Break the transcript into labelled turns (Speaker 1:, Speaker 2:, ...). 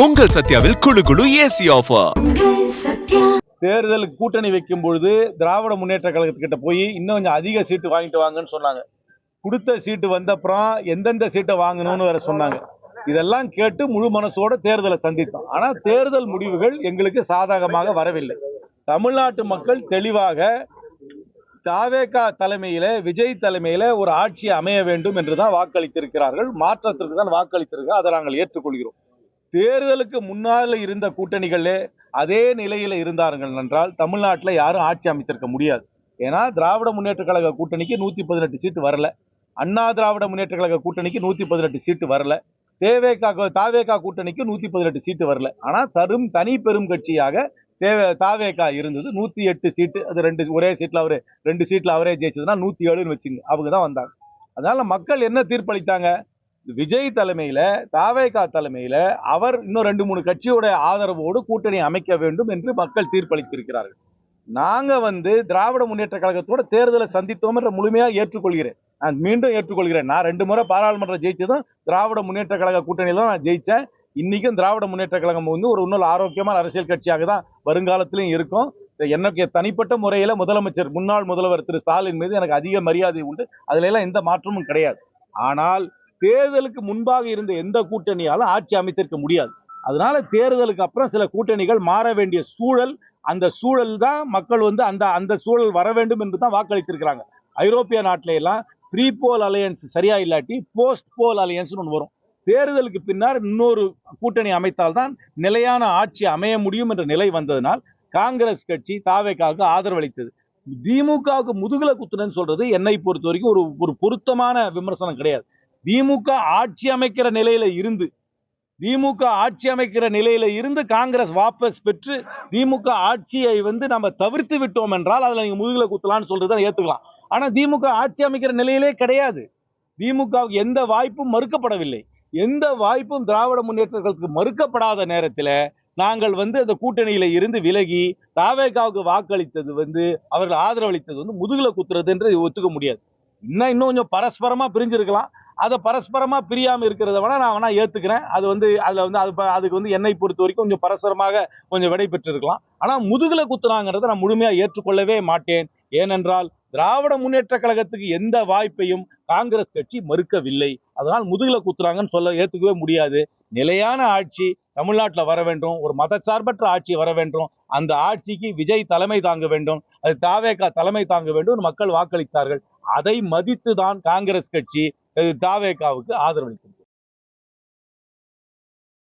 Speaker 1: உங்கள் சத்யாவில் குளு குளு ஏசி ஆஃபர்.
Speaker 2: தேர்தல் கூட்டணி வைக்கும் பொழுது திராவிட முன்னேற்ற கழகத்துக்கிட்ட போய் இன்னும் கொஞ்சம் அதிக சீட்டு வாங்கிட்டு வாங்கன்னு சொன்னாங்க. கொடுத்த சீட்டு வந்தப்புறம் எந்தெந்த சீட்டை வாங்கணும்னு வேற சொன்னாங்க. இதெல்லாம் கேட்டு முழு மனசோட தேர்தலை சந்தித்தோம். ஆனா தேர்தல் முடிவுகள் எங்களுக்கு சாதகமாக வரவில்லை. தமிழ்நாட்டு மக்கள் தெளிவாக தாவேகா தலைமையில, விஜய் தலைமையில ஒரு ஆட்சி அமைய வேண்டும் என்றுதான் வாக்களித்திருக்கிறார்கள். மாற்றத்திற்கு தான் வாக்களித்திருக்கிறார்கள். அதை நாங்கள் ஏற்றுக்கொள்கிறோம். தேர்தலுக்கு முன்னால் இருந்த கூட்டணிகளே அதே நிலையில இருந்தார்கள் என்றால் தமிழ்நாட்டில் யாரும் ஆட்சி அமைத்திருக்க முடியாது. ஏன்னா திராவிட முன்னேற்ற கழக கூட்டணிக்கு 118 சீட்டு வரல, அண்ணா திராவிட முன்னேற்ற கழக கூட்டணிக்கு 118 சீட்டு வரல, தாவேகா கூட்டணிக்கு 118 சீட்டு வரல. ஆனா தனி பெரும் கட்சியாக தாவேகா இருந்தது. 108 சீட்டு. அது ஒரே சீட்ல அவரு 2 சீட்ல அவரே ஜெயிச்சதுன்னா 107ன்னு வச்சுங்க. அவங்க தான் வந்தாங்க. அதனால மக்கள் என்ன தீர்ப்பளித்தாங்க? விஜய் தலைமையில, தாவேகா தலைமையில அவர் இன்னும் 2-3 கட்சியோட ஆதரவோடு கூட்டணி அமைக்க வேண்டும் என்று மக்கள் தீர்ப்பளித்திருக்கிறார்கள். நாங்க திராவிட முன்னேற்ற கழகத்தோட தேர்தலை சந்தித்தோம் என்ற முழுமையா ஏற்றுக்கொள்கிறேன். நான் மீண்டும் ஏற்றுக்கொள்கிறேன். நான் 2 முறை பாராளுமன்றம் ஜெயிச்சதும் திராவிட முன்னேற்ற கழக கூட்டணியில தான் நான் ஜெயிச்சேன். இன்னைக்கும் திராவிட முன்னேற்ற கழகம் ஒரு இன்னொரு ஆரோக்கியமான அரசியல் கட்சியாக தான் வருங்காலத்திலும் இருக்கும். எனக்கு தனிப்பட்ட முறையில முன்னாள் முதல்வர் திரு ஸ்டாலின் மீது எனக்கு அதிக மரியாதை உண்டு. அதுல எல்லாம் எந்த மாற்றமும் கிடையாது. ஆனால் தேர்தலுக்கு முன்பாக இருந்த எந்த கூட்டணியாலும் ஆட்சி அமைத்திருக்க முடியாது. அதனால தேர்தலுக்கு அப்புறம் சில கூட்டணிகள் மாற வேண்டிய சூழல், அந்த சூழல் தான் மக்கள் அந்த சூழல் வர வேண்டும் என்று தான் வாக்களித்திருக்கிறாங்க. ஐரோப்பிய நாட்டில எல்லாம் ப்ரீ போல் அலையன்ஸ் சரியா இல்லாட்டி போஸ்ட் போல் அலையன்ஸ் ஒன்று வரும். தேர்தலுக்கு பின்னர் இன்னொரு கூட்டணி அமைத்தால்தான் நிலையான ஆட்சி அமைய முடியும் என்ற நிலை வந்ததனால் காங்கிரஸ் கட்சி தாவேகாவுக்கு ஆதரவளித்தது. திமுகவுக்கு முதுகுல குத்துனன்னு சொல்றது என்னை பொறுத்த வரைக்கும் ஒரு பொருத்தமான விமர்சனம் கிடையாது. திமுக ஆட்சி அமைக்கிற நிலையில இருந்து காங்கிரஸ் வாபஸ் பெற்று திமுக ஆட்சியை நம்ம தவிர்த்து விட்டோம் என்றால் அதுல நீங்க முதுகுல குத்தலான்னு சொல்றதை ஏத்துக்கலாம். ஆனா திமுக ஆட்சி அமைக்கிற நிலையிலே கிடையாது. திமுகவுக்கு எந்த வாய்ப்பும் மறுக்கப்படவில்லை. எந்த வாய்ப்பும் திராவிட முன்னேற்றங்களுக்கு மறுக்கப்படாத நேரத்தில் நாங்கள் அந்த கூட்டணியில இருந்து விலகி தாவேகாவுக்கு வாக்களித்தது அவர்கள் ஆதரவளித்தது முதுகுல குத்துறது என்று ஒத்துக்க முடியாது. இன்னும் கொஞ்சம் பரஸ்பரமா பிரிஞ்சிருக்கலாம். அதை பரஸ்பரமா பிரியாம இருக்கிறத நான் ஏத்துக்கிறேன். அதுக்கு என்னை பொறுத்த வரைக்கும் கொஞ்சம் பரஸ்பரமாக கொஞ்சம் விடை பெற்று இருக்கலாம். ஆனா முதுகுல குத்துறாங்கிறத நான் முழுமையா ஏற்றுக்கொள்ளவே மாட்டேன். ஏனென்றால் திராவிட முன்னேற்ற கழகத்துக்கு எந்த வாய்ப்பையும் காங்கிரஸ் கட்சி மறுக்கவில்லை. அதனால் முதுகுல குத்துறாங்கன்னு ஏத்துக்கவே முடியாது. நிலையான ஆட்சி தமிழ்நாட்டில் வர வேண்டும். ஒரு மதச்சார்பற்ற ஆட்சி வர வேண்டும். அந்த ஆட்சிக்கு விஜய் தலைமை தாங்க வேண்டும், அது தாவேகா தலைமை தாங்க வேண்டும் மக்கள் வாக்களித்தார்கள். அதை மதித்துதான் காங்கிரஸ் கட்சி தாவேகாவுக்கு ஆதரவளித்தது.